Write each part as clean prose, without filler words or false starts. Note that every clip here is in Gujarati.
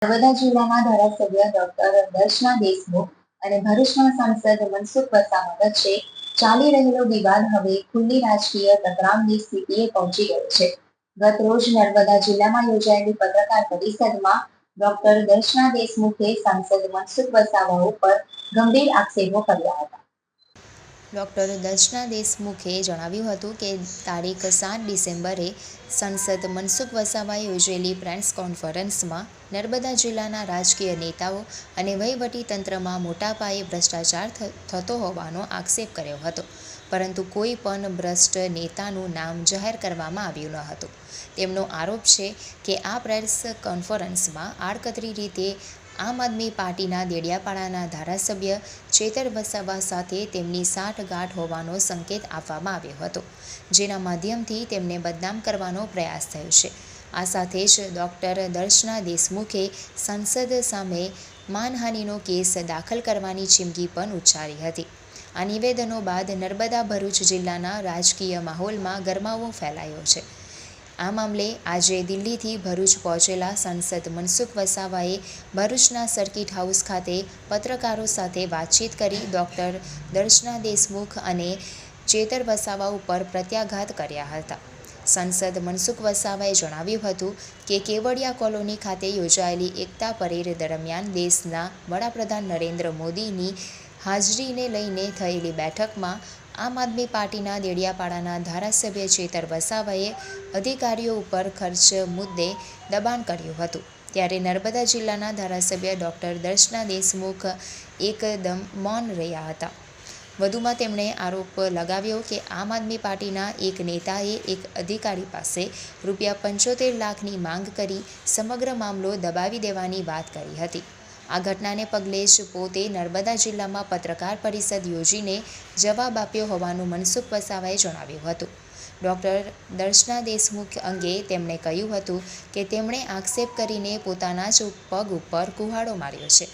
નર્મદા જિલ્લાના ધારાસભ્ય ડોક્ટર દર્શના દેશમુખ અને ભરૂચના સાંસદ મનસુખ વસાવા વચ્ચે ચાલી રહેલો વિવાદ હવે ખુલ્લી રાજકીય ટકરાવની સ્થિતિએ પહોંચી ગયો છે. ગત રોજ નર્મદા જિલ્લામાં યોજાયેલી પત્રકાર પરિષદમાં ડોક્ટર દર્શના દેશમુખે સાંસદ મનસુખ વસાવા ઉપર ગંભીર આક્ષેપો કર્યા હતા. ડૉક્ટર દર્શના દેશમુખે જણાવ્યું હતું કે તારીખ 7 ડિસેમ્બરે સાંસદ મનસુખ વસાવાએ યોજેલી પ્રેસ કોન્ફરન્સમાં નર્મદા જિલ્લાના રાજકીય નેતાઓ અને વહીવટીતંત્રમાં મોટા પાયે ભ્રષ્ટાચાર થતો હોવાનો આક્ષેપ કર્યો હતો, પરંતુ કોઈ પણ ભ્રષ્ટ નેતાનું નામ જાહેર કરવામાં આવ્યું ન હતું. તેમનો આરોપ છે કે આ પ્રેસ કોન્ફરન્સમાં આડકતરી રીતે આમ આદમી પાર્ટીના દેડિયાપાડાના ધારાસભ્ય ચેતર વસાવા સાથે તેમની સાંઠગાંઠ હોવાનો સંકેત આપવામાં આવ્યો હતો, જેના માધ્યમથી તેમને બદનામ કરવાનો પ્રયાસ થયો છે. આ સાથે જ ડૉક્ટર દર્શના દેશમુખે સાંસદ સામે માનહાનિનો કેસ દાખલ કરવાની ચીમકી પણ ઉચ્ચારી હતી. આ નિવેદનો બાદ નર્મદા ભરૂચ જિલ્લાના રાજકીય માહોલમાં ગરમાવો ફેલાયો છે. આ મામલે આજે દિલ્હીથી ભરૂચ પહોંચેલા સાંસદ મનસુખ વસાવાએ ભરૂચના સર્કિટ હાઉસ ખાતે પત્રકારો સાથે વાતચીત કરી ડૉક્ટર દર્શના દેશમુખ અને ચેતર વસાવા ઉપર પ્રત્યાઘાત કર્યા હતા. સાંસદ મનસુખ વસાવાએ જણાવ્યું હતું કે કેવડિયા કોલોની ખાતે યોજાયેલી એકતા પરેડ દરમિયાન દેશના વડાપ્રધાન નરેન્દ્ર મોદીની હાજરીને લઈને થયેલી બેઠકમાં આમ આદમી પાર્ટીના દેડિયાપાડાના ધારાસભ્ય ચેતર વસાવાએ અધિકારીઓ ઉપર ખર્ચ મુદ્દે દબાણ કર્યું હતું, ત્યારે નર્મદા જિલ્લાના ધારાસભ્ય ડૉક્ટર દર્શના દેશમુખ એકદમ મૌન રહ્યા હતા. વધુમાં તેમણે આરોપ લગાવ્યો કે આમ આદમી પાર્ટીના એક નેતાએ એક અધિકારી પાસે ₹75 લાખની માંગ કરી સમગ્ર મામલો દબાવી દેવાની વાત કરી હતી. આ ઘટનાને પગલે જ પોતે નર્મદા જિલ્લામાં પત્રકાર પરિષદ યોજીને જવાબ આપ્યો હોવાનું મનસુખ વસાવાએ જણાવ્યું હતું. ડૉક્ટર દર્શના દેશમુખ અંગે તેમણે કહ્યું હતું કે તેમણે આક્ષેપ કરીને પોતાના જ પગ ઉપર કુહાડો માર્યો છે.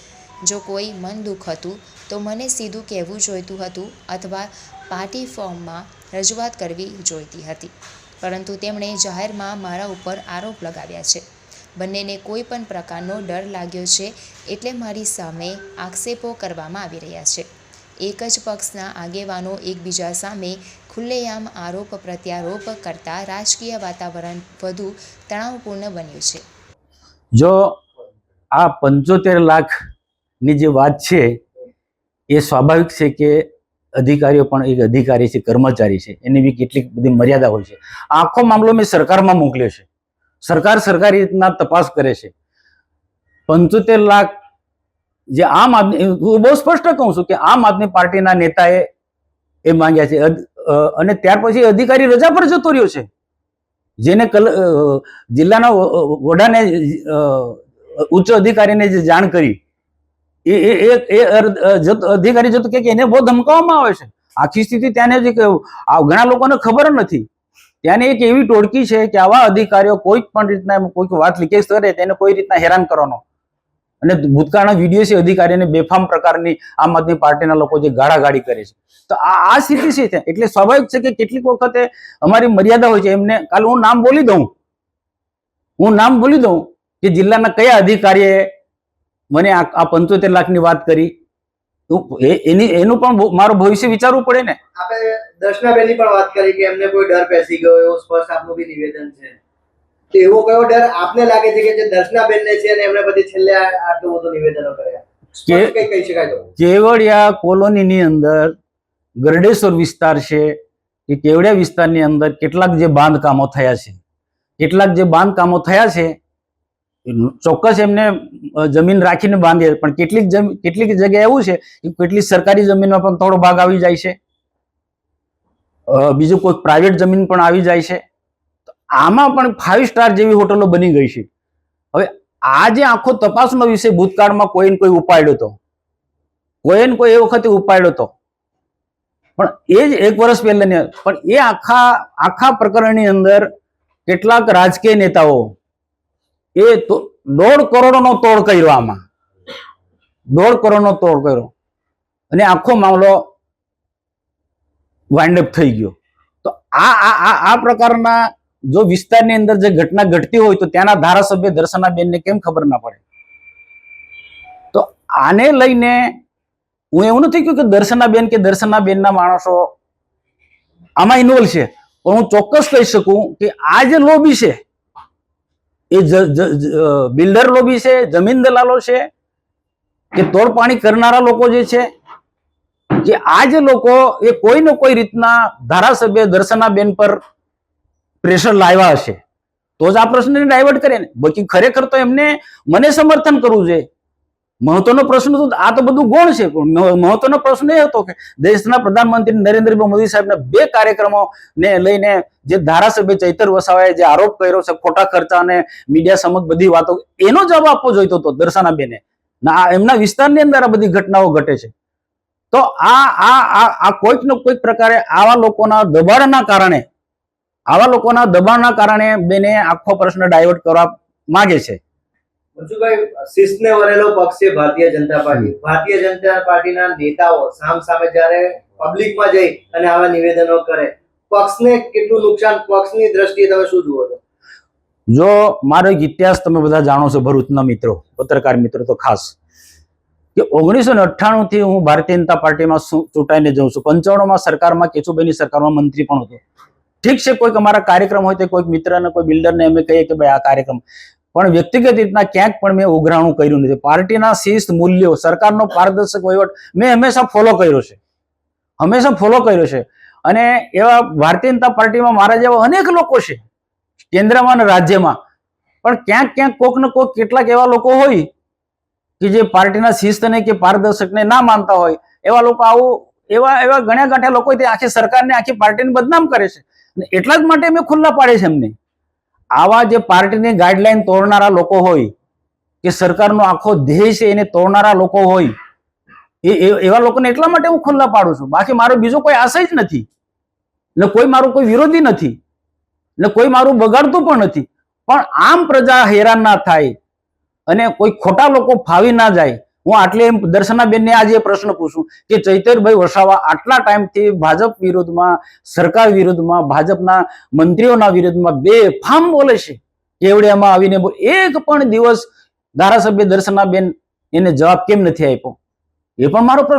જો કોઈ મન દુઃખ હતું તો મને સીધું કહેવું જોઈતું હતું અથવા પાર્ટી ફોર્મમાં રજૂઆત કરવી જોઈતી હતી, પરંતુ તેમણે જાહેરમાં મારા ઉપર આરોપ લગાવ્યા છે. બંનેને કોઈ પણ પ્રકારનો ડર લાગ્યો છે, એટલે મારી સામે આક્ષેપો કરવામાં આવી રહ્યા છે. એક જ પક્ષના આગેવાનો એકબીજા સામે ખુલ્લેઆમ આરોપ પ્રત્યારોપ કરતા રાજકીય વાતાવરણ વધુ તણાવપૂર્ણ બન્યું છે. જો આ 75 લાખની જે વાત છે એ સ્વાભાવિક છે કે અધિકારીઓ પણ એક અધિકારી છે, કર્મચારી છે, એની બી કેટલીક બધી મર્યાદા હોય છે. આખો મામલો મેં સરકારમાં મોકલ્યો છે. સરકાર સરકારી રીતના તપાસ કરે છે. 75 લાખ જે આમ આદમી, હું બહુ સ્પષ્ટ કહું છું કે આમ આદમી પાર્ટીના નેતાએ એ માંગ્યા છે અને ત્યાર પછી અધિકારી રજા પર જતો રહ્યો છે. જેને જિલ્લાના વડાને ઉચ્ચ અધિકારીને જે જાણ કરી એ અધિકારી જતો કે એને બહુ ધમકાવવામાં આવે છે. આખી સ્થિતિ ત્યાંને જે ઘણા લોકોને ખબર નથી. ત્યાંની એક એવી ટોળકી છે કે આવા અધિકારીઓ કોઈ પણ રીતના કોઈ વાત લીકેજ કરે તેને કોઈ રીતના હેરાન કરવાનો, અને ભૂતકાળના વિડીયો છે અધિકારીને બેફામ પ્રકારની આમ આદમી પાર્ટીના લોકો જે ગાળાગાળી કરે છે. તો આ સ્થિતિ છે. એટલે સ્વાભાવિક છે કે કેટલીક વખતે અમારી મર્યાદા હોય છે. એમને કાલે હું નામ બોલી દઉં કે જિલ્લાના કયા અધિકારીએ મને આ 75 લાખની વાત કરી, એનું પણ મારું ભવિષ્ય વિચારવું પડે ને. આપણે દર્શનાબેનની પણ વાત કરી કે એમને કોઈ ડર બેસી ગયો, એવો સ્પષ્ટ આપનું બી નિવેદન છે. તો એવો કયો ડર આપને લાગે છે કે જે દર્શનાબેનને છે અને એમને પછી છેલ્લે આટલું બધું નિવેદનો કર્યા? કઈ કહી શકાય તો કેવડિયા કોલોનીની અંદર ગરડેશ્વર વિસ્તાર છે કે કેવડિયા વિસ્તારની અંદર કેટલાક જે બાંધકામો થયા છે, ચોક્કસ એમને જમીન રાખીને બાંધે, પણ કેટલીક જગ્યાએ એવું છે કે કેટલીક સરકારી જમીનમાં પણ થોડો ભાગ આવી જાય છે, બીજું કોઈ પ્રાઇવેટ જમીન પણ આવી જાય છે. આમાં પણ 5 સ્ટાર જેવી હોટલો બની ગઈ છે. હવે આ જે આખો તપાસનો વિષય ભૂતકાળમાં કોઈને કોઈ ઉપાડ્યો હતો, એ વખતે ઉપાડ્યો હતો, પણ એ જ 1 વર્ષ પહેલા, પણ એ આખા પ્રકરણની અંદર કેટલાક રાજકીય નેતાઓ એ 1.5 કરોડનો તોડ કર્યો, આમાં 1.5 કરોડનો તોડ કર્યો અને આખો મામલો વાઇન્ડ અપ થઈ ગયો. તો આ પ્રકારના જો વિસ્તારની અંદર જે ઘટના ઘટતી હોય તો ત્યાંના ધારાસભ્ય દર્શનાબેનને કેમ ખબર ના પડે? આને લઈને હું એવું નથી કહ્યું કે દર્શનાબેન કે દર્શનાબેનના માણસો આમાં ઇન્વોલ્વ છે, પણ હું ચોક્કસ કહી શકું કે આ જે લોબી છે એ બિલ્ડર લોબી છે, જમીન દલાલો છે, કે તોડપાણી કરનારા લોકો જે છે, કે આ જે લોકો એ કોઈ ને કોઈ રીતના ધારાસભ્ય દર્શનાબેન પર પ્રેશર લાવ્યા હશે તો જ આ પ્રશ્નને ડાયવર્ટ કરે ને. બાકી ખરેખર તો એમને મને સમર્થન કરવું જોઈએ. મહત્વનો પ્રશ્ન તો આ તો બધું ગૌણ છે, પણ મહત્વનો પ્રશ્ન એ હતો કે દેશના પ્રધાનમંત્રી નરેન્દ્રભાઈ મોદી સાહેબના 2 કાર્યક્રમોને લઈને જે ધારાસભ્ય ચૈતર વસાવાએ જે આરોપ કર્યો છે ખોટા ખર્ચા અને મીડિયા સમક્ષ બધી વાતો, એનો જવાબ આપવો જોઈતો હતો દર્શનાબેને. એમના વિસ્તારની અંદર આ બધી ઘટનાઓ ઘટે છે. તો આ કોઈક ને કોઈક પ્રકારે આવા લોકોના દબાણના કારણે બેને આખો પ્રશ્ન ડાયવર્ટ કરવા માંગે છે. મનસુખભાઈ, શિસ્તને વરેલો પક્ષ છે ભારતીય જનતા પાર્ટી. ભારતીય જનતા પાર્ટીના નેતાઓ સામે જ્યારે પબ્લિકમાં જઈ અને આવા નિવેદનો કરે, પક્ષને કેટલું નુકસાન, પક્ષની દ્રષ્ટિએ તમે શું જુઓ છો? જો મારો એક ઇતિહાસ તમે બધા જાણો છો, ભરૂચના મિત્રો, પત્રકાર મિત્રો તો ખાસ, કે 1998 થી હું ભારતીય જનતા પાર્ટીમાં ચૂંટાઈને જઉં છું. 95 માં સરકારમાં, કેશુભાઈની સરકારમાં મંત્રી પણ હતો. ઠીક છે, કોઈક અમારા કાર્યક્રમ હોય તો કોઈક મિત્રને, કોઈ બિલ્ડરને અમે કહીએ કે ભાઈ આ કાર્યક્રમ, પણ વ્યક્તિગત રીતના ક્યાંક પણ મેં ઉઘરાણું કર્યું નથી. પાર્ટીના શિસ્ત મૂલ્યો, સરકારનો પારદર્શક વહીવટ મેં હંમેશા ફોલો કર્યો છે. અને એવા ભારતીય જનતા પાર્ટીમાં મારા જેવા અનેક લોકો છે, કેન્દ્રમાં અને રાજ્યમાં, પણ ક્યાંક કોઈક ને કોઈક કેટલાક એવા લોકો હોય કે જે પાર્ટીના શિસ્તને કે પારદર્શકને ના માનતા હોય. એવા લોકો એવા ગણ્યા ગાંઠ્યા લોકો આખી સરકારને, આખી પાર્ટીને બદનામ કરે છે. એટલા જ માટે મેં ખુલ્લા પાડે છે એમને. આવા જે પાર્ટીની ગાઈડલાઈન તોડનારા લોકો હોય, કે સરકારનો આખો ધ્યેય છે એને તોડનારા લોકો હોય, એવા લોકોને એટલા માટે હું ખુલ્લા પાડું છું. બાકી મારો બીજો કોઈ આશય જ નથી, ને કોઈ મારું કોઈ વિરોધી નથી, ને કોઈ મારું બગાડતું પણ નથી. પણ આમ પ્રજા હેરાન ના થાય અને કોઈ ખોટા લોકો ફાવી ના જાય. હું આટલે દર્શનાબેનને આજે પ્રશ્ન પૂછું કે ચૈતરભાઈ વસાવા આટલા ટાઈમથી ભાજપ વિરુદ્ધમાં, સરકાર વિરુદ્ધમાં, ભાજપના મંત્રીઓના વિરુદ્ધમાં બેફામ બોલે છે, કેવડિયામાં આવીને એક પણ દિવસ ધારાસભ્ય દર્શનાબેન એને જવાબ કેમ નથી આપ્યો? એ પણ મારો પ્રશ્ન